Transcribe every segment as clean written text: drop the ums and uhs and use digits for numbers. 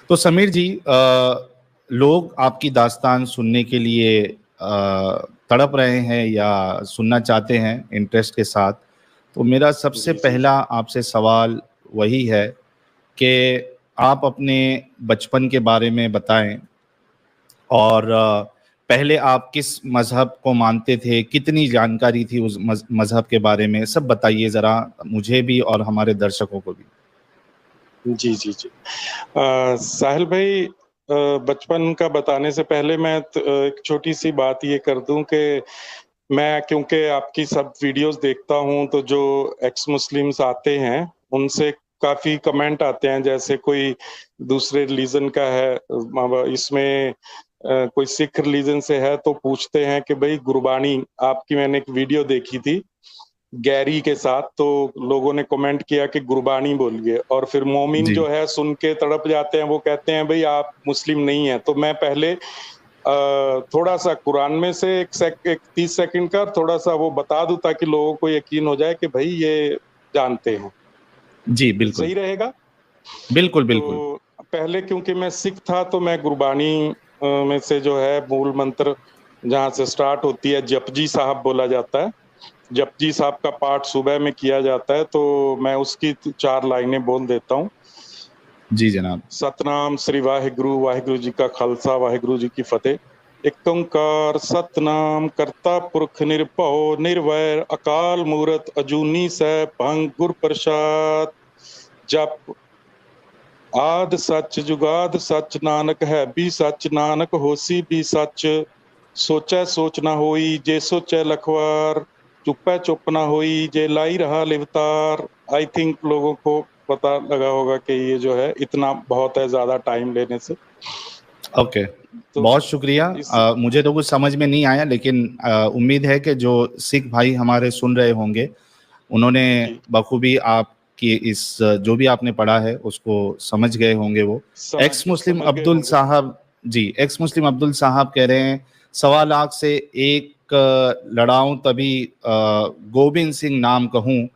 तो समीर जी, लोग आपकी दास्तान सुनने के लिए तड़प रहे हैं या सुनना चाहते हैं इंटरेस्ट के साथ। तो मेरा सबसे जी जी पहला आपसे सवाल वही है कि आप अपने बचपन के बारे में बताएं, और पहले आप किस मजहब को मानते थे, कितनी जानकारी थी उस मजहब के बारे में, सब बताइए ज़रा, मुझे भी और हमारे दर्शकों को भी। जी जी जी। साहिल भाई, बचपन का बताने से पहले मैं एक छोटी सी बात ये कर दूं कि मैं, क्योंकि आपकी सब वीडियोस देखता हूं, तो जो एक्स मुस्लिम्स आते हैं उनसे काफी कमेंट आते हैं, जैसे कोई दूसरे रिलीजन का है, इसमें कोई सिख रिलीजन से है, तो पूछते हैं कि भाई गुरबानी आपकी, मैंने एक वीडियो देखी थी गैरी के साथ, तो लोगों ने कमेंट किया कि गुरबानी बोलिए, और फिर मोमिन जी जो है सुन के तड़प जाते हैं, वो कहते हैं भाई आप मुस्लिम नहीं है। तो मैं पहले थोड़ा सा कुरान में से एक 30 सेकंड का थोड़ा सा वो बता दूं, ताकि लोगों को यकीन हो जाए कि भाई ये जानते हैं। जी बिल्कुल सही रहेगा? बिल्कुल बिल्कुल। तो पहले क्योंकि मैं सिख था, तो मैं गुरबानी में से जो है मूल मंत्र जहाँ से स्टार्ट होती है, जपजी साहब बोला जाता है, जपजी साहब का पाठ सुबह में किया जाता है, तो मैं उसकी 4 लाइनें बोल देता हूँ। जी जनाब। सतनाम श्री वाहिगुरु, वाहिगुरु जी का खालसा, वाहिगुरु जी की फतेह। एक ओंकार सतनाम करता पुरख निरभव निर्वैर अकाल मूरत अजूनी सैभं गुर प्रसाद। जप आद सच जुगाद सच नानक है भी सच, नानक होसी भी सच। सोचै सोच ना होई जे सोचै लखवार, चुपै चुप ना होई जे लाई रहा लिवतार। आई थिंक लोगों को पता लगा होगा कि ये जो है इतना बहुत है, ज्यादा टाइम लेने से। ओके, तो बहुत शुक्रिया। इस मुझे तो कुछ समझ में नहीं आया, लेकिन उम्मीद है कि जो सिख भाई हमारे सुन रहे होंगे उन्होंने जी बखूबी आपकी इस जो भी आपने पढ़ा है उसको समझ गए होंगे। वो एक्स मुस्लिम समझ गए अब्दुल होंगे। साहब, जी एक्स मुस्लिम अब्दुल साहब कह रहे हैं, 1.25 लाख से एक लड़ाऊं तभी गोविंद सिंह नाम कहूं,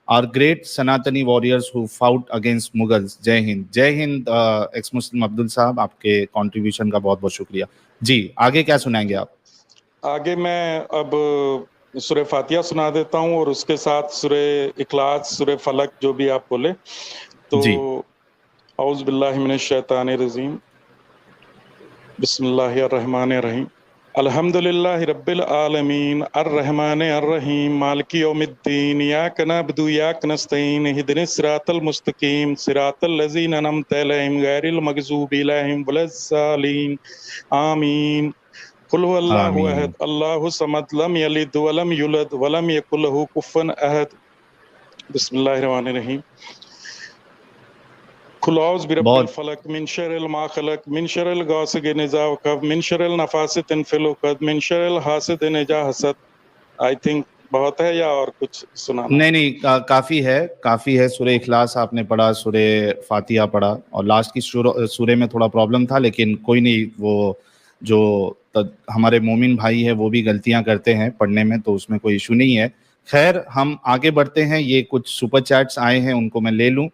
आर ग्रेट सनातनी warriors who fought against Mughals. जय हिंद, जय हिंद। एक्स मुस्लिम अब्दुल साहब, आपके कंट्रीब्यूशन का बहुत बहुत शुक्रिया। जी आगे क्या सुनाएंगे जी आप? आगे मैं अब सूरह फातिहा सुना देता हूँ, और उसके साथ सूरह इखलास, सूरह फलक, जो भी आप बोले। तो जी औज़ बिल्लाहि मिनश शैतानिर रजीम, बिस्मिल्लाहिर रहमानिर रहीम। अल्हम्दुलिल्लाहि रब्बिल आलमीन, अर्रहमानिर रहीम, मालिकि यौमिद्दीन, इय्याका नअबुदु व इय्याका नस्तईन, इहदिनस सिरातल मुस्तकीम, सिरातल लज़ीना अनअमता अलैहिम, गैरिल मग़ज़ूबि अलैहिम वलज़्ज़ालिन। आमीन। कुल हुवल्लाहु आमीन। अहद, अल्लाहु समद, लम यलिद वलम युलद वलम यकुल लहू कुफुवन अहद। बिस्मिल्लाहिर रहमानिर रहीम। कुल औज़ बिरब्बिल बहुत फलक, मिन शर्रिल मा खलक, मिन शर्रिल गासिकिन इज़ा वक़ब, मिन शर्रिल नफ़ासितिन फ़िल उक़द, मिन शर्रिल हासिदिन इज़ा हसद। आई थिंक बहुत है, या और कुछ सुनाना? नहीं नहीं, काफी है, काफी है। सूरह इखलास आपने पढ़ा, सूरह फातिहा पढ़ा, और लास्ट की सूरह में थोड़ा प्रॉब्लम था, लेकिन कोई नहीं। वो जो हमारे मोमिन भाई है वो भी गलतियां करते हैं पढ़ने में, तो उसमें कोई इशू नहीं है। खैर, हम आगे बढ़ते हैं। ये कुछ सुपर चैट्स आए हैं, उनको मैं ले लूं,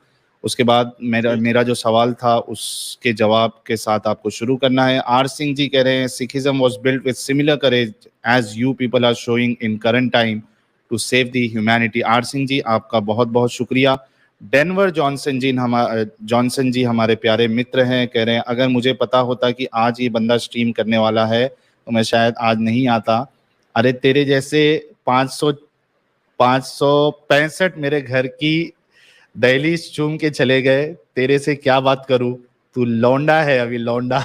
उसके बाद मेरा जी मेरा जो सवाल था उसके जवाब के साथ आपको शुरू करना है। आर सिंह जी कह रहे हैं, Sikhism was built with similar courage as you people are showing in current time to save the humanity. R Singh ji, आपका बहुत बहुत शुक्रिया। डेनवर जॉनसन जी हमारे प्यारे मित्र हैं, कह रहे हैं, अगर मुझे पता होता कि आज ये बंदा स्ट्रीम करने वाला है तो मैं शायद आज नहीं आता। अरे तेरे जैसे 565 मेरे घर की दहलीज चूम के चले गए, तेरे से क्या बात करूं, तू लौंडा है अभी, लौंडा।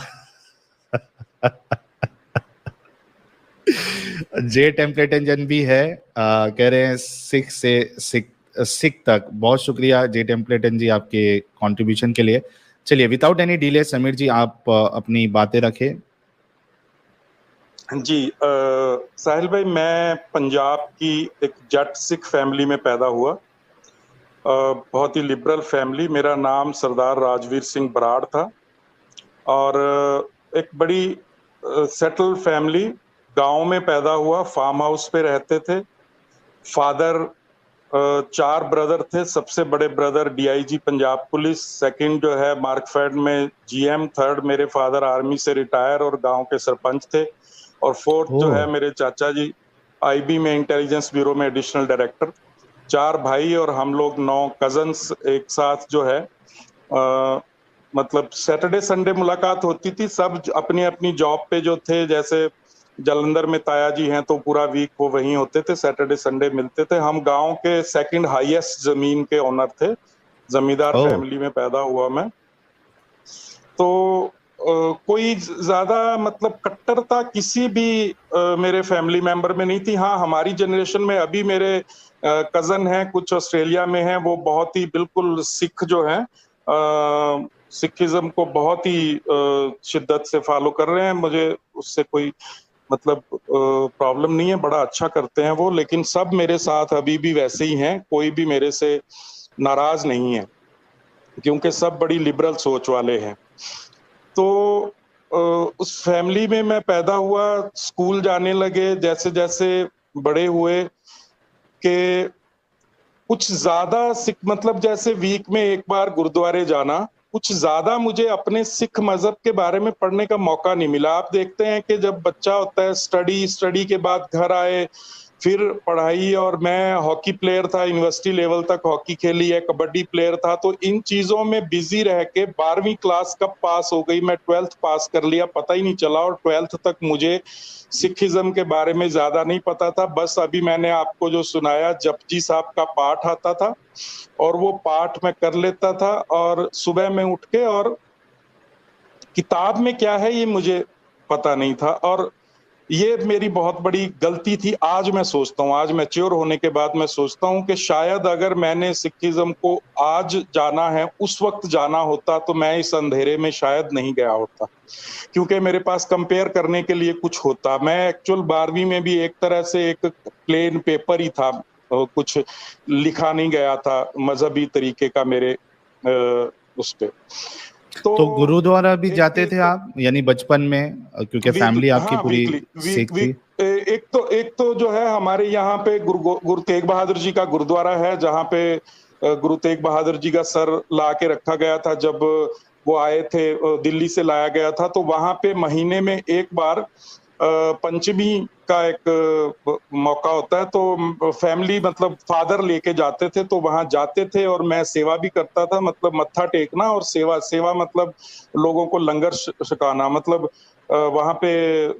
जे टेम्पलेटन भी है, कह रहे हैं सिख से सिख तक। बहुत शुक्रिया जे टेम्पलेटन जी आपके कंट्रीब्यूशन के लिए। चलिए, विदाउट एनी डिले समीर जी, आप अपनी बातें रखें। जी, साहिल भाई, मैं पंजाब की एक जट सिख फैमिली में पैदा हुआ। बहुत ही लिबरल फैमिली। मेरा नाम सरदार राजवीर सिंह बराड़ था, और एक बड़ी सेटल फैमिली, गांव में पैदा हुआ, फार्म हाउस पे रहते थे। फादर 4 ब्रदर थे। सबसे बड़े brother DIG Punjab police, second जो है मार्कफेड में जीएम, थर्ड मेरे फादर आर्मी से रिटायर और गांव के सरपंच थे, और फोर्थ जो है ओह! मेरे चाचा जी आईबी में इंटेलिजेंस ब्यूरो में एडिशनल डायरेक्टर। 4 भाई और हम लोग 9 कजन्स एक साथ जो है मतलब सैटरडे संडे मुलाकात होती थी। सब अपनी अपनी जॉब पे जो थे, जैसे जालंधर में ताया जी हैं तो पूरा वीक वो वहीं होते थे, सैटरडे संडे मिलते थे। हम गांव के सेकंड हाईएस्ट जमीन के ओनर थे, जमींदार ओह! फैमिली में पैदा हुआ मैं। तो कोई ज्यादा मतलब कट्टरता किसी भी मेरे फैमिली मेंबर में नहीं थी। हाँ, हमारी जनरेशन में अभी मेरे कजन हैं, कुछ ऑस्ट्रेलिया में हैं, वो बहुत ही बिल्कुल सिख जो हैं, सिखिज्म को बहुत ही शिद्दत से फॉलो कर रहे हैं। मुझे उससे कोई मतलब प्रॉब्लम नहीं है, बड़ा अच्छा करते हैं वो। लेकिन सब मेरे साथ अभी भी वैसे ही हैं, कोई भी मेरे से नाराज नहीं है, क्योंकि सब बड़ी लिबरल सोच वाले हैं। तो उस फैमिली में मैं पैदा हुआ, स्कूल जाने लगे, जैसे-जैसे बड़े हुए कि कुछ ज़्यादा सिख मतलब जैसे वीक में एक बार गुरुद्वारे जाना, कुछ ज़्यादा मुझे अपने सिख मज़हब के बारे में पढ़ने का मौका नहीं मिला। आप देखते हैं कि जब बच्चा होता है, स्टडी के बाद घर आए, फिर पढ़ाई, और मैं हॉकी प्लेयर था, यूनिवर्सिटी लेवल तक हॉकी खेली है, कबड्डी प्लेयर था, तो इन चीज़ों में बिज़ी रह के 12वीं क्लास कब पास हो गई, मैं 12th पास कर लिया, पता ही नहीं चला। और 12th तक मुझे सिखिज़्म के बारे में ज़्यादा नहीं पता था। बस अभी मैंने आपको जो सुनाया, जपजी साहब का पाठ आता था और वो पाठ मैं कर लेता था, और सुबह में उठ के, और किताब में क्या है ये मुझे पता नहीं था। और ये मेरी बहुत बड़ी गलती थी। आज मैं सोचता हूँ, आज मैच्योर होने के बाद मैं सोचता हूँ कि शायद अगर मैंने सिखिज़्म को आज जाना है, उस वक़्त जाना होता, तो मैं इस अंधेरे में शायद नहीं गया होता। क्योंकि मेरे पास कंपेयर करने के लिए कुछ होता। मैं एक्चुअल 12वीं में भी एक तरह से एक प्लेन पेपर ही था, कुछ लिखा नहीं गया था मज़हबी तरीके का मेरे उस पे। तो तो गुरुद्वारा भी एक जाते थे एक आप, यानी बचपन में, क्योंकि वीकली, फैमिली आपकी हाँ, पूरी वीकली सिख थी? एक तो जो है हमारे यहाँ पे गुरु तेग बहादुर जी का गुरुद्वारा है, जहाँ पे गुरु तेग बहादुर जी का सर ला के रखा गया था जब वो आए थे, दिल्ली से लाया गया था। तो वहां पे महीने में एक बार पंचमी का एक मौका होता है, तो फैमिली मतलब फादर लेके जाते थे, तो वहां जाते थे और मैं सेवा भी करता था। मतलब मत्था टेकना और सेवा सेवा मतलब लोगों को लंगर छकाना, मतलब वहां पे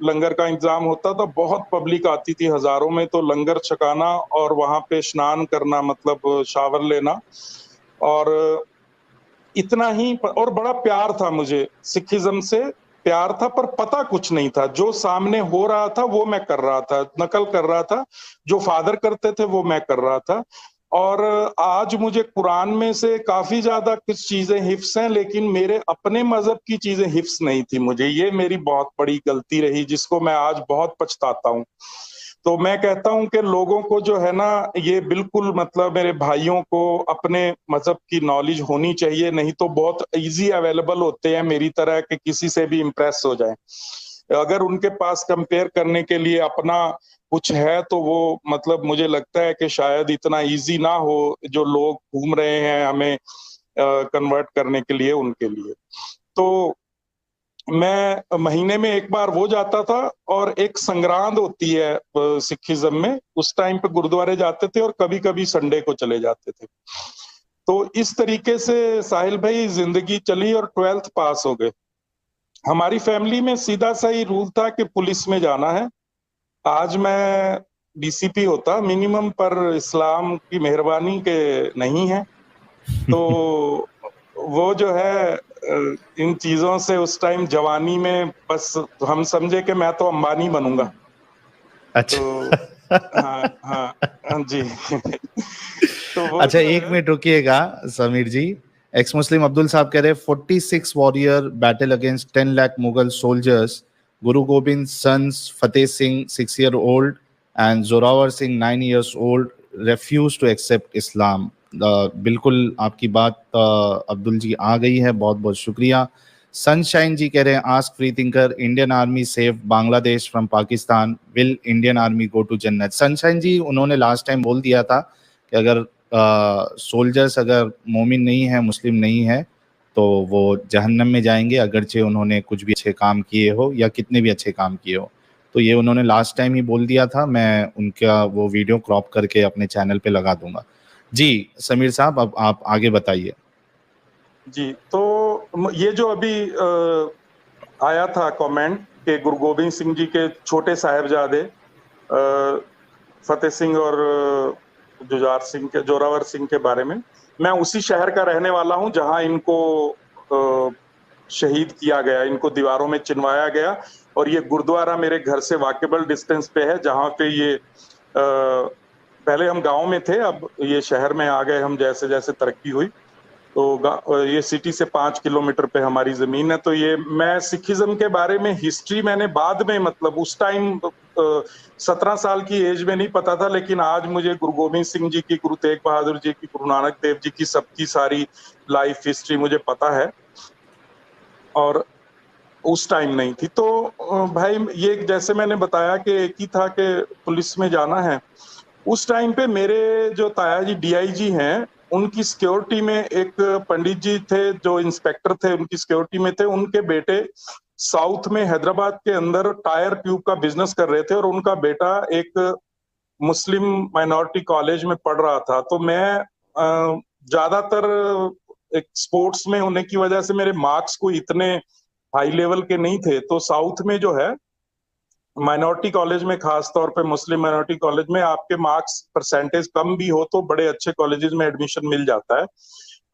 लंगर का इंतजाम होता था, बहुत पब्लिक आती थी हजारों में, तो लंगर छकाना और वहां पे स्नान करना, मतलब शावर लेना, और इतना ही। और बड़ा प्यार था मुझे, सिखिज्म से प्यार था, पर पता कुछ नहीं था। जो सामने हो रहा था वो मैं कर रहा था, नकल कर रहा था, जो फादर करते थे वो मैं कर रहा था। और आज मुझे कुरान में से काफी ज्यादा कुछ चीजें हिफ्स हैं, लेकिन मेरे अपने मजहब की चीजें हिफ्स नहीं थी मुझे। ये मेरी बहुत बड़ी गलती रही, जिसको मैं आज बहुत पछताता हूँ। तो मैं कहता हूं कि लोगों को जो है ना, ये बिल्कुल मतलब मेरे भाइयों को अपने मजहब की नॉलेज होनी चाहिए, नहीं तो बहुत इजी अवेलेबल होते हैं मेरी तरह के, किसी से भी इम्प्रेस हो जाए। अगर उनके पास कंपेयर करने के लिए अपना कुछ है, तो वो मतलब मुझे लगता है कि शायद इतना इजी ना हो, जो लोग घूम रहे हैं हमें कन्वर्ट करने के लिए, उनके लिए। तो मैं महीने में एक बार वो जाता था, और एक संग्रांद होती है सिखिज्म में, उस टाइम पे गुरुद्वारे जाते थे, और कभी-कभी संडे को चले जाते थे। तो इस तरीके से साहिल भाई जिंदगी चली और 12th पास हो गए। हमारी फैमिली में सीधा सा ही रूल था कि पुलिस में जाना है। आज मैं डीसीपी होता मिनिमम, पर इस्लाम की मेहरबानी के नहीं है। तो वो जो है इन चीजों से उस टाइम जवानी में बस हम समझे कि मैं तो अंबानी बनूंगा। तो अच्छा। हाँ, हाँ, हाँ जी। तो वो अच्छा, जो एक है, मिनट रुकिएगा समीर जी। एक्स मुस्लिम अब्दुल साहब कह रहे 46 warrior battle against 10 lakh Mughal soldiers, Guru Gobind sons Fateh Singh 6 year old and Zorawar Singh 9 years old refused to accept इस्लाम। बिल्कुल आपकी बात अब्दुल जी आ गई है, बहुत बहुत शुक्रिया। सनशाइन जी कह रहे हैं ask free thinker, Indian army save Bangladesh from Pakistan, will Indian army go to जन्नत? सनशाइन जी, उन्होंने लास्ट टाइम बोल दिया था कि अगर सोल्जर्स अगर मोमिन नहीं है, मुस्लिम नहीं है, तो वो जहन्नम में जाएंगे, अगरचे उन्होंने कुछ भी अच्छे काम किए हो या कितने भी अच्छे काम किए हो। तो ये उन्होंने लास्ट टाइम ही बोल दिया था। मैं उनका वो वीडियो क्रॉप करके अपने चैनल पे लगा दूंगा। जी समीर साहब, अब आप आगे बताइए। जी, तो ये जो अभी आया था कमेंट कि गुरु गोबिंद सिंह जी के छोटे साहिबजादे फतेह सिंह और जुझार सिंह के जोरावर सिंह के बारे में, मैं उसी शहर का रहने वाला हूं जहां इनको शहीद किया गया, इनको दीवारों में चिनवाया गया। और ये गुरुद्वारा मेरे घर से वॉकेबल डिस्टेंस पे है, जहां पे ये पहले हम गांव में थे, अब ये शहर में आ गए हम जैसे जैसे तरक्की हुई। तो ये सिटी से 5 किलोमीटर पे हमारी जमीन है। तो ये मैं सिखिज्म के बारे में हिस्ट्री मैंने बाद में, मतलब उस टाइम 17 साल की एज में नहीं पता था, लेकिन आज मुझे गुरु गोबिंद सिंह जी की, गुरु तेग बहादुर जी की, गुरु नानक देव जी की, सबकी सारी लाइफ हिस्ट्री मुझे पता है, और उस टाइम नहीं थी। तो भाई ये जैसे मैंने बताया कि एक ही था कि पुलिस में जाना है। उस टाइम पे मेरे जो ताया जी डीआईजी हैं, उनकी सिक्योरिटी में एक पंडित जी थे जो इंस्पेक्टर थे, उनकी सिक्योरिटी में थे। उनके बेटे साउथ में हैदराबाद के अंदर टायर ट्यूब का बिजनेस कर रहे थे, और उनका बेटा एक मुस्लिम माइनॉरिटी कॉलेज में पढ़ रहा था। तो मैं ज्यादातर एक स्पोर्ट्स में होने की वजह से मेरे मार्क्स कोई इतने हाई लेवल के नहीं थे। तो साउथ में जो है माइनॉरिटी कॉलेज में, खास तौर पे मुस्लिम माइनॉरिटी कॉलेज में, आपके मार्क्स परसेंटेज कम भी हो तो बड़े अच्छे कॉलेजेस में एडमिशन मिल जाता है।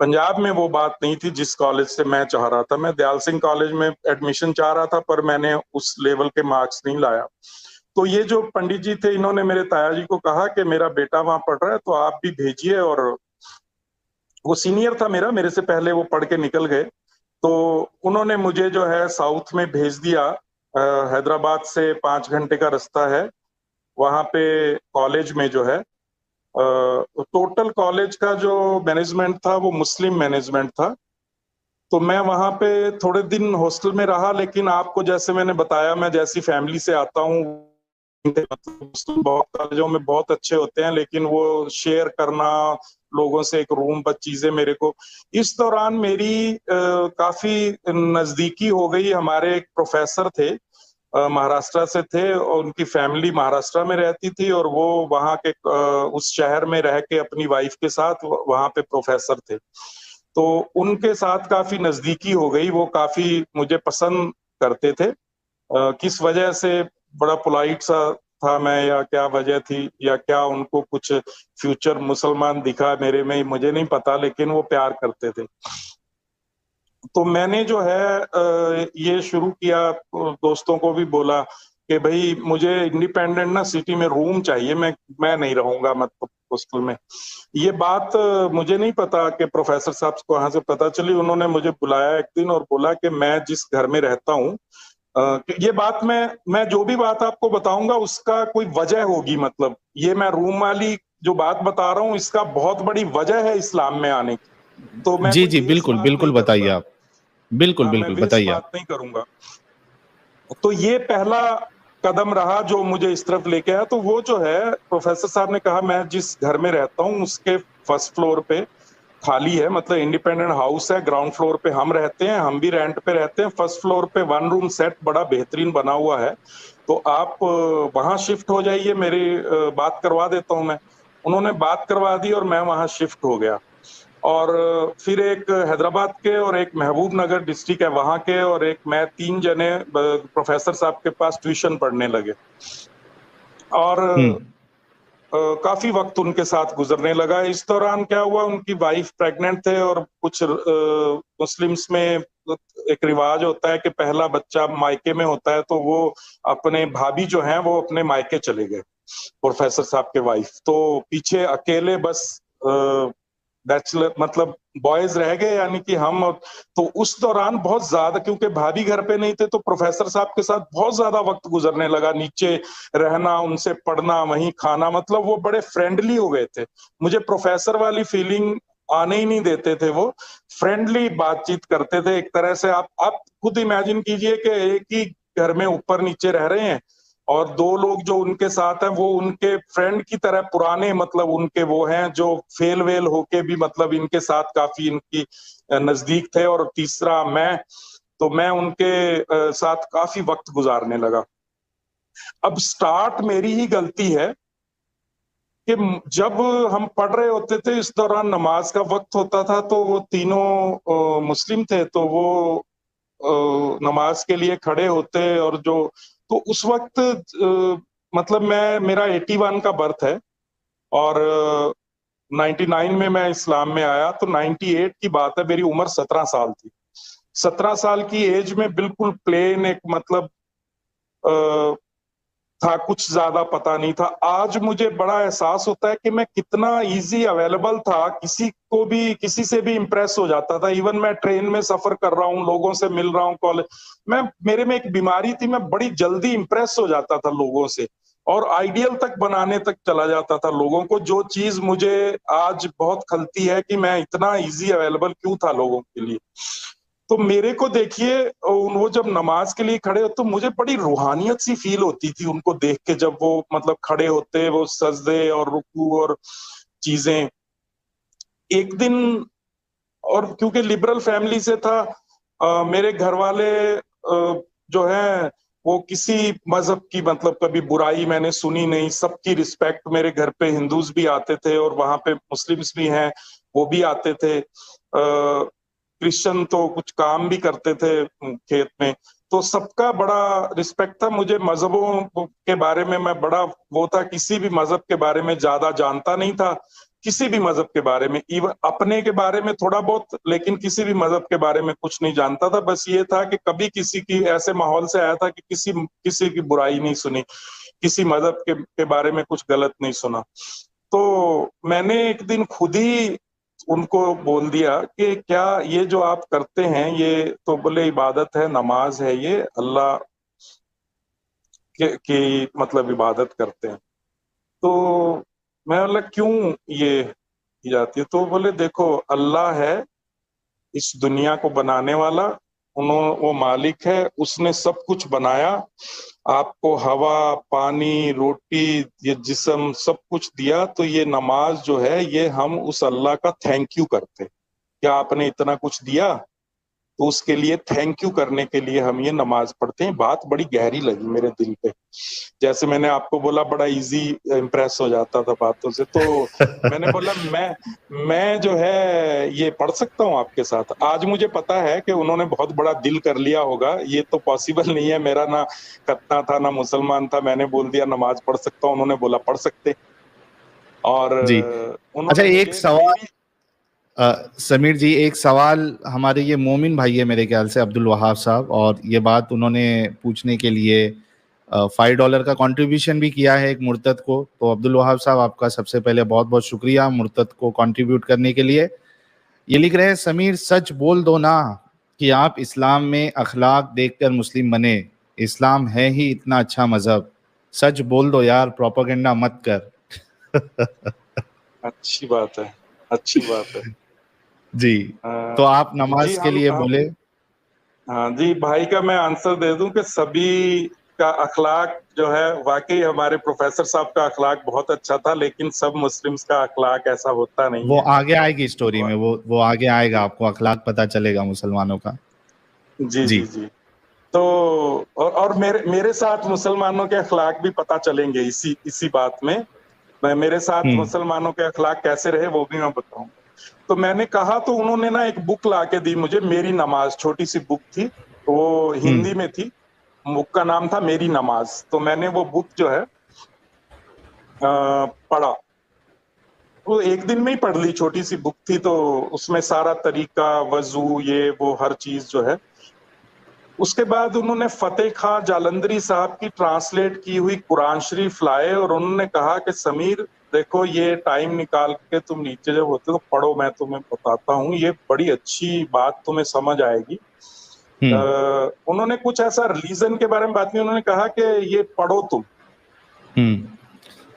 पंजाब में वो बात नहीं थी जिस कॉलेज से मैं चाह रहा था। मैं दयाल सिंह कॉलेज में एडमिशन चाह रहा था, पर मैंने उस लेवल के मार्क्स नहीं लाया। तो ये जो पंडित जी थे, इन्होंने मेरे ताया जी को कहा कि मेरा बेटा वहां पढ़ रहा है, तो आप भी भेजिए। और वो सीनियर था मेरा, मेरे से पहले वो पढ़ के निकल गए। तो उन्होंने मुझे जो है साउथ में भेज दिया। हैदराबाद से 5 घंटे का रास्ता है। वहां पे कॉलेज में जो है टोटल कॉलेज का जो मैनेजमेंट था वो मुस्लिम मैनेजमेंट था। तो मैं वहां पे थोड़े दिन हॉस्टल में रहा, लेकिन आपको जैसे मैंने बताया, मैं जैसी फैमिली से आता हूँ, बहुत कॉलेजों में बहुत अच्छे होते हैं, लेकिन वो शेयर करना लोगों से एक रूम पर चीजें, मेरे को इस दौरान मेरी काफी नजदीकी हो गई। हमारे एक प्रोफेसर थे, महाराष्ट्र से थे, और उनकी फैमिली महाराष्ट्र में रहती थी, और वो वहां के उस शहर में रह के अपनी वाइफ के साथ वहां पे प्रोफेसर थे। तो उनके साथ काफी नजदीकी हो गई। वो काफी मुझे पसंद करते थे। किस वजह से, बड़ा पोलाइट सा था मैं, या क्या वजह थी, या क्या उनको कुछ फ्यूचर मुसलमान दिखा मेरे में, मुझे नहीं पता, लेकिन वो प्यार करते थे। तो मैंने जो है ये शुरू किया, दोस्तों को भी बोला कि भाई मुझे इंडिपेंडेंट ना सिटी में रूम चाहिए, मैं नहीं रहूंगा मतलब हॉस्टल में। ये बात मुझे नहीं पता कि प्रोफेसर साहब को कहाँ से पता चली। उन्होंने मुझे बुलाया एक दिन और बोला कि मैं जिस घर में रहता हूँ, ये बात मैं जो भी बात आपको बताऊंगा उसका कोई वजह होगी। मतलब ये मैं रूम वाली जो बात बता रहा हूँ, इसका बहुत बड़ी वजह है इस्लाम में आने की। तो मैं जी कोई जी, वेस्ट बिल्कुल बात बिल्कुल नहीं बताइए करूंगा। आप। बिल्कुल हाँ, मैं बिल्कुल वेस्ट बताइए आप। बात नहीं करूंगा। तो ये पहला कदम रहा जो मुझे इस तरफ लेके आया। तो वो जो है, प्रोफेसर साहब ने कहा मैं जिस घर में रहता हूँ उसके फर्स्ट फ्लोर पे खाली है, मतलब इंडिपेंडेंट हाउस है। ग्राउंड फ्लोर पे हम रहते हैं, हम भी रेंट पे रहते हैं। फर्स्ट फ्लोर पे 1 रूम सेट बड़ा बेहतरीन बना हुआ है, तो आप वहां शिफ्ट हो जाइए, मेरी बात करवा देता हूँ मैं। उन्होंने बात करवा दी और मैं वहां शिफ्ट हो गया। और फिर एक हैदराबाद के और एक महबूब नगर डिस्ट्रिक्ट है वहां के, और एक मैं, 3 जने प्रोफेसर साहब के पास ट्यूशन पढ़ने लगे। और काफी वक्त उनके साथ गुजरने लगा। इस दौरान क्या हुआ, उनकी वाइफ प्रेग्नेंट थे, और कुछ मुस्लिम्स में एक रिवाज होता है कि पहला बच्चा मायके में होता है, तो वो अपने भाभी जो हैं वो अपने मायके चले गए, प्रोफेसर साहब के वाइफ। तो पीछे अकेले बस बैचलर, मतलब बॉयज रह गए, यानी कि हम। तो उस दौरान बहुत ज्यादा, क्योंकि भाभी घर पे नहीं थे, तो प्रोफेसर साहब के साथ बहुत ज्यादा वक्त गुजरने लगा। नीचे रहना, उनसे पढ़ना, वहीं खाना, मतलब वो बड़े फ्रेंडली हो गए थे। मुझे प्रोफेसर वाली फीलिंग आने ही नहीं देते थे। वो फ्रेंडली बातचीत करते थे एक तरह से। आप खुद इमेजिन कीजिए कि एक ही घर में ऊपर नीचे रह रहे हैं, और 2 लोग जो उनके साथ हैं वो उनके फ्रेंड की तरह पुराने, मतलब उनके वो हैं जो फेल वेल होके भी मतलब इनके साथ काफी इनकी नजदीक थे, और तीसरा मैं, तो मैं उनके साथ काफी वक्त गुजारने लगा। अब स्टार्ट मेरी ही गलती है कि जब हम पढ़ रहे होते थे इस दौरान नमाज का वक्त होता था, तो वो तीनों मुस्लिम थे, तो वो नमाज के लिए खड़े होते, और जो तो उस वक्त मतलब मेरा 81 का बर्थ है, और 99 में मैं इस्लाम में आया, तो 98 की बात है, मेरी उम्र 17 साल थी। 17 साल की एज में बिल्कुल प्लेन एक मतलब अ, था, कुछ ज्यादा पता नहीं था। आज मुझे बड़ा एहसास होता है कि मैं कितना इजी अवेलेबल था, किसी को भी किसी से भी इम्प्रेस हो जाता था। इवन मैं ट्रेन में सफर कर रहा हूँ, लोगों से मिल रहा हूँ, कॉलेज मैं, मेरे में एक बीमारी थी, मैं बड़ी जल्दी इम्प्रेस हो जाता था लोगों से, और आइडियल तक बनाने तक चला जाता था लोगों को। जो चीज मुझे आज बहुत खलती है कि मैं इतना इजी अवेलेबल क्यों था लोगों के लिए। तो मेरे को देखिए, वो जब नमाज के लिए खड़े होते तो मुझे बड़ी रूहानियत सी फील होती थी उनको देख के, जब वो मतलब खड़े होते, वो सजदे और रुकू और चीजें। एक दिन, और क्योंकि लिबरल फैमिली से था, मेरे घर वाले जो है वो किसी मजहब की मतलब कभी बुराई मैंने सुनी नहीं, सबकी रिस्पेक्ट। मेरे घर पे हिंदूज भी आते थे और वहां पे मुस्लिम्स भी हैं, वो भी आते थे। क्रिश्चियन तो कुछ काम भी करते थे खेत में, तो सबका बड़ा रिस्पेक्ट था। मुझे मजहबों के बारे में मैं बड़ा वो था, किसी भी मजहब के बारे में ज्यादा जानता नहीं था, किसी भी मजहब के बारे में, इवन अपने के बारे में थोड़ा बहुत, लेकिन किसी भी मजहब के बारे में कुछ नहीं जानता था। बस ये था कि कभी किसी की ऐसे माहौल से आया था कि किसी किसी की बुराई नहीं सुनी, किसी मजहब के बारे में कुछ गलत नहीं सुना। तो मैंने एक दिन खुद ही उनको बोल दिया कि क्या ये जो आप करते हैं, ये तो बोले इबादत है, नमाज है, ये अल्लाह की मतलब इबादत करते हैं। तो मैं बोला क्यों ये की जाती है? तो बोले देखो, अल्लाह है इस दुनिया को बनाने वाला, वो मालिक है, उसने सब कुछ बनाया, आपको हवा, पानी, रोटी, ये जिस्म सब कुछ दिया। तो ये नमाज जो है, ये हम उस अल्लाह का थैंक यू करते हैं, क्या आपने इतना कुछ दिया, तो उसके लिए थैंक यू करने के लिए हम ये नमाज पढ़ते हैं। बात बड़ी गहरी लगी मेरे दिल पे। जैसे मैंने आपको बोला, बड़ा इजी इम्प्रेस हो जाता था बातों से, तो मैंने बोला मैं जो है ये पढ़ सकता हूँ आपके साथ। आज मुझे पता है कि उन्होंने बहुत बड़ा दिल कर लिया होगा, ये तो पॉसिबल नहीं है, मेरा ना खतना था ना मुसलमान था, मैंने बोल दिया नमाज पढ़ सकता हूँ, उन्होंने बोला पढ़ सकते। और जी। अच्छा, उन्होंने एक मुझे सवाल मेरी समीर जी, एक सवाल। हमारे ये मोमिन भाई है मेरे ख्याल से, अब्दुल वहाब साहब, और ये बात उन्होंने पूछने के लिए $5 का कंट्रीब्यूशन भी किया है एक मुर्तद को। तो अब्दुल वहाब साहब, आपका सबसे पहले बहुत बहुत शुक्रिया मुर्तद को कंट्रीब्यूट करने के लिए। ये लिख रहे हैं, समीर सच बोल दो ना कि आप इस्लाम में अखलाक देखकर मुस्लिम बने। इस्लाम है ही इतना अच्छा मजहब। सच बोल दो यार, प्रोपेगेंडा मत कर। अच्छी बात है, अच्छी बात है। जी। तो आप जी नमाज के हम लिए बोले। हाँ जी, भाई का मैं आंसर दे दूं कि सभी का अखलाक जो है, वाकई हमारे प्रोफेसर साहब का अखलाक बहुत अच्छा था, लेकिन सब मुस्लिम्स का अखलाक ऐसा होता नहीं वो है। आगे आएगी स्टोरी में, वा- वो आगे आएगा, आपको अखलाक पता चलेगा मुसलमानों का। जी जी। जी जी। तो और मेरे साथ मुसलमानों के अखलाक भी पता चलेंगे इसी इसी बात में। मैं मेरे साथ हम्म। मुसलमानों के अखलाक कैसे रहे वो भी मैं बताऊंगा। तो मैंने कहा, तो उन्होंने ना एक बुक ला के दी मुझे, मेरी नमाज, छोटी सी बुक थी, वो हम्म। हिंदी में थी। बुक का नाम था मेरी नमाज। तो मैंने वो बुक जो है पढ़ा। वो एक दिन में ही पढ़ ली, छोटी सी बुक थी, तो उसमें सारा तरीका, वजू, ये वो हर चीज जो है। उसके बाद उन्होंने फतेह खां जालंधरी साहब की ट्रांसलेट की हुई कुरान शरीफ लाए, और उन्होंने कहा कि समीर देखो, ये टाइम निकाल के तुम नीचे जब होते तो पढ़ो, मैं तुम्हें बताता हूँ, ये बड़ी अच्छी बात तुम्हें समझ आएगी। हम्म। उन्होंने कुछ ऐसा रिलीजन के बारे में बात नहीं, उन्होंने कहा कि ये पढ़ो तुम।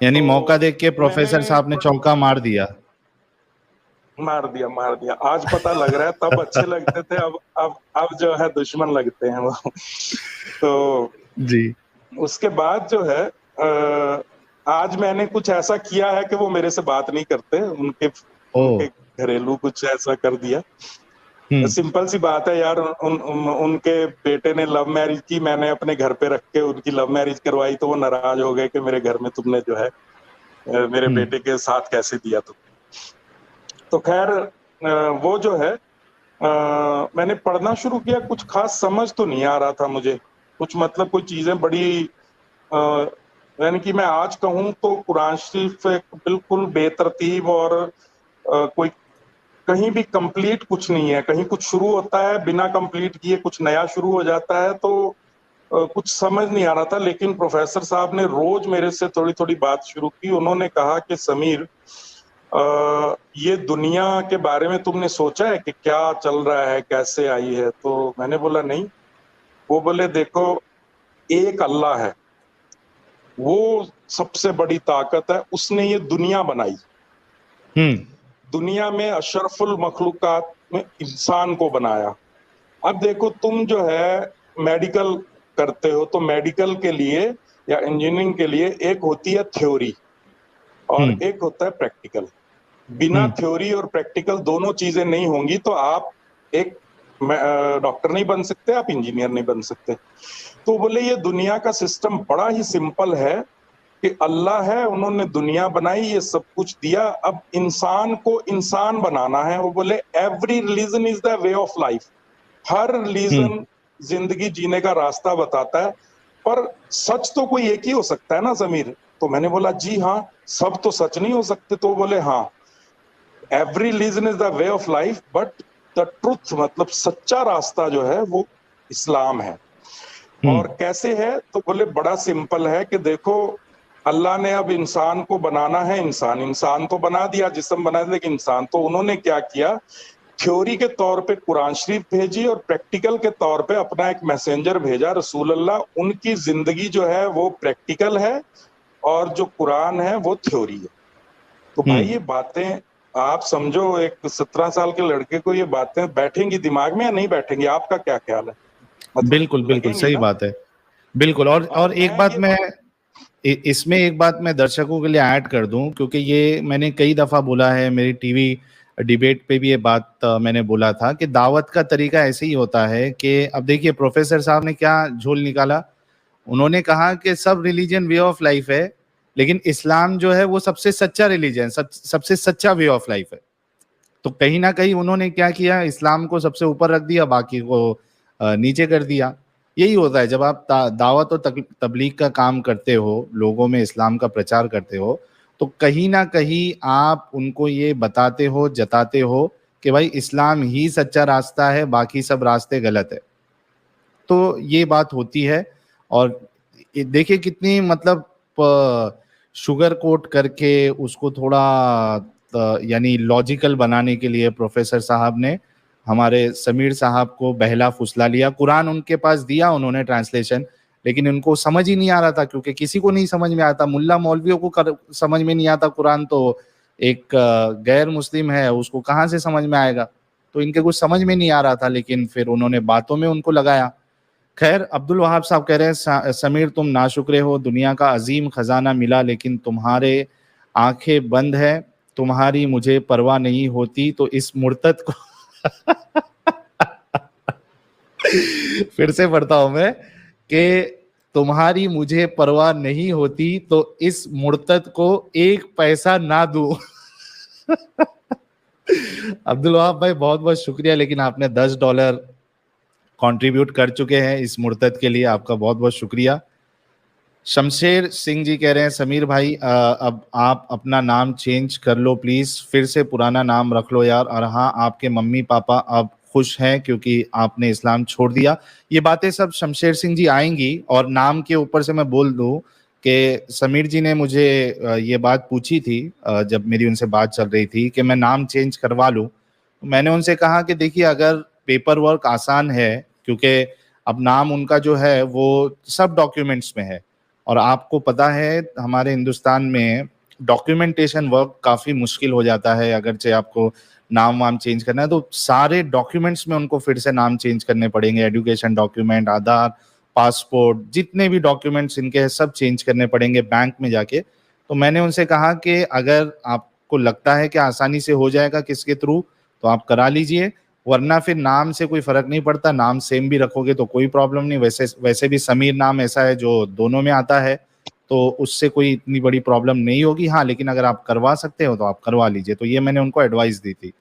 यानी मौका तो देख के मैंने प्रोफेसर साहब ने चौका मार दिया। मार दिया, मार दिया। आज पता लग रहा है, तब अच्छे लगते थे, अब जो है दुश्मन लगते हैं वो। तो जी। उसके बाद जो है आज मैंने कुछ ऐसा किया है कि वो मेरे से बात नहीं करते, उनके ओह! उनके घरेलू कुछ ऐसा कर दिया। हुँ, सिंपल सी बात है यार, उनके बेटे ने लव मैरिज की, मैंने अपने घर पे रख के उनकी लव मैरिज करवाई, तो वो नाराज हो गए कि मेरे घर में तुमने जो है मेरे हुँ, बेटे के साथ कैसे दिया तुम। तो खैर वो जो है मैंने पढ़ना शुरू किया, कुछ खास समझ तो नहीं आ रहा था मुझे, कुछ मतलब कोई चीजें बड़ी यानी कि मैं आज कहूँ तो कुरान शरीफ एक बिल्कुल बेतरतीब और कोई कहीं भी कंप्लीट कुछ नहीं है, कहीं कुछ शुरू होता है बिना कंप्लीट किए कुछ नया शुरू हो जाता है, तो कुछ समझ नहीं आ रहा था। लेकिन प्रोफेसर साहब ने रोज मेरे से थोड़ी थोड़ी बात शुरू की। उन्होंने कहा कि समीर, ये दुनिया के बारे में तुमने सोचा है कि क्या चल रहा है, कैसे आई है? तो मैंने बोला नहीं। वो बोले देखो, एक अल्लाह है, वो सबसे बड़ी ताकत है, उसने ये दुनिया बनाई, हुँ, दुनिया में अशरफुल मखलूकात में इंसान को बनाया। अब देखो तुम जो है मेडिकल करते हो, तो मेडिकल के लिए या इंजीनियरिंग के लिए एक होती है थ्योरी हुँ, और एक होता है प्रैक्टिकल। बिना हुँ, थ्योरी और प्रैक्टिकल दोनों चीजें नहीं होंगी तो आप एक डॉक्टर नहीं बन सकते, आप इंजीनियर नहीं बन सकते। तो बोले ये दुनिया का सिस्टम बड़ा ही सिंपल है कि अल्लाह है, उन्होंने दुनिया बनाई, ये सब कुछ दिया, अब इंसान को इंसान बनाना है। वो बोले every religion is the way of life, her hmm, religion जिंदगी जीने का रास्ता बताता है, पर सच तो कोई एक ही हो सकता है ना समीर? तो मैंने बोला जी हाँ, सब तो सच नहीं हो सकते। तो बोले हाँ, every religion is the way of life but the truth, मतलब सच्चा रास्ता जो है वो इस्लाम है। हुँ, और कैसे है? तो बोले बड़ा सिंपल है कि देखो, अल्लाह ने अब इंसान को बनाना है, इंसान इंसान तो बना दिया, जिस्म बना दिया, लेकिन इंसान तो उन्होंने क्या किया, थ्योरी के तौर पे कुरान शरीफ भेजी और प्रैक्टिकल के तौर पे अपना एक मैसेंजर भेजा, रसूल अल्लाह। उनकी जिंदगी जो है वो प्रैक्टिकल है और जो कुरान है वो थ्योरी है। तो हुँ। भाई ये बातें आप समझो, एक 17 साल के लड़के को ये बातें बैठेंगी दिमाग में या नहीं बैठेंगी? आपका क्या ख्याल है? बिल्कुल, मतलब बिल्कुल, लगेंगी सही ना? बात है। बिल्कुल और एक मैं बात ये मैं इसमें एक बात मैं दर्शकों के लिए ऐड कर दूं, क्योंकि ये मैंने कई दफ़ा बोला है, मेरी टीवी डिबेट पे भी ये बात मैंने बोला था कि दावत का तरीका ऐसे ही होता है कि अब देखिए प्रोफेसर साहब ने क्या झोल निकाला। उन्होंने कहा कि सब रिलीजन वे ऑफ लाइफ है, लेकिन इस्लाम जो है वो सबसे सच्चा रिलीजन, सबसे सच्चा वे ऑफ लाइफ है। तो कहीं ना कहीं उन्होंने क्या किया, इस्लाम को सबसे ऊपर रख दिया, बाकी को नीचे कर दिया। यही होता है जब आप दावत और तबलीग का काम करते हो, लोगों में इस्लाम का प्रचार करते हो, तो कहीं ना कहीं आप उनको ये बताते हो, जताते हो कि भाई इस्लाम ही सच्चा रास्ता है, बाकी सब रास्ते गलत है। तो ये बात होती है। और देखिए कितनी मतलब शुगर कोट करके उसको थोड़ा यानी लॉजिकल बनाने के लिए प्रोफेसर साहब ने हमारे समीर साहब को बहला फुसला लिया। कुरान उनके पास दिया उन्होंने ट्रांसलेशन, लेकिन उनको समझ ही नहीं आ रहा था, क्योंकि किसी को नहीं समझ में आता, मुल्ला मौलवियों को समझ में नहीं आता कुरान, तो एक गैर मुस्लिम है उसको कहाँ से समझ में आएगा। तो इनके कुछ समझ में नहीं आ रहा था, लेकिन फिर उन्होंने बातों में उनको लगाया। खैर अब्दुल वहाब साहब कह रहे हैं, समीर तुम नाशुक्रे हो, दुनिया का अजीम खजाना मिला लेकिन तुम्हारे आंखें बंद है, तुम्हारी मुझे परवाह नहीं होती तो इस मुर्तद को फिर से पढ़ता हूं मैं कि तुम्हारी मुझे परवाह नहीं होती तो इस मुर्तद को एक पैसा ना दूं। अब्दुल वहाब भाई बहुत बहुत शुक्रिया, लेकिन आपने $10 कंट्रीब्यूट कर चुके हैं इस मुर्तद के लिए, आपका बहुत बहुत शुक्रिया। शमशेर सिंह जी कह रहे हैं, समीर भाई अब आप अपना नाम चेंज कर लो प्लीज, फिर से पुराना नाम रख लो यार। और हाँ, आपके मम्मी पापा अब खुश हैं क्योंकि आपने इस्लाम छोड़ दिया। ये बातें सब शमशेर सिंह जी आएंगी। और नाम के ऊपर से मैं बोल दूं कि समीर जी ने मुझे ये बात पूछी थी जब मेरी उनसे बात चल रही थी कि मैं नाम चेंज करवा लूं। तो मैंने उनसे कहा कि देखिए अगर पेपर वर्क आसान है, क्योंकि अब नाम उनका जो है वो सब डॉक्यूमेंट्स में है, और आपको पता है हमारे हिंदुस्तान में डॉक्यूमेंटेशन वर्क काफ़ी मुश्किल हो जाता है। अगरचे आपको नाम वाम चेंज करना है तो सारे डॉक्यूमेंट्स में उनको फिर से नाम चेंज करने पड़ेंगे, एजुकेशन डॉक्यूमेंट, आधार, पासपोर्ट, जितने भी डॉक्यूमेंट्स इनके हैं सब चेंज करने पड़ेंगे बैंक में जाके। तो मैंने उनसे कहा कि अगर आपको लगता है कि आसानी से हो जाएगा किसके थ्रू तो आप करा लीजिए, वरना फिर नाम से कोई फर्क नहीं पड़ता, नाम सेम भी रखोगे तो कोई प्रॉब्लम नहीं। वैसे भी समीर नाम ऐसा है जो दोनों में आता है, तो उससे कोई इतनी बड़ी प्रॉब्लम नहीं होगी। हाँ, लेकिन अगर आप करवा सकते हो तो आप करवा लीजिए। तो ये मैंने उनको एडवाइस दी थी।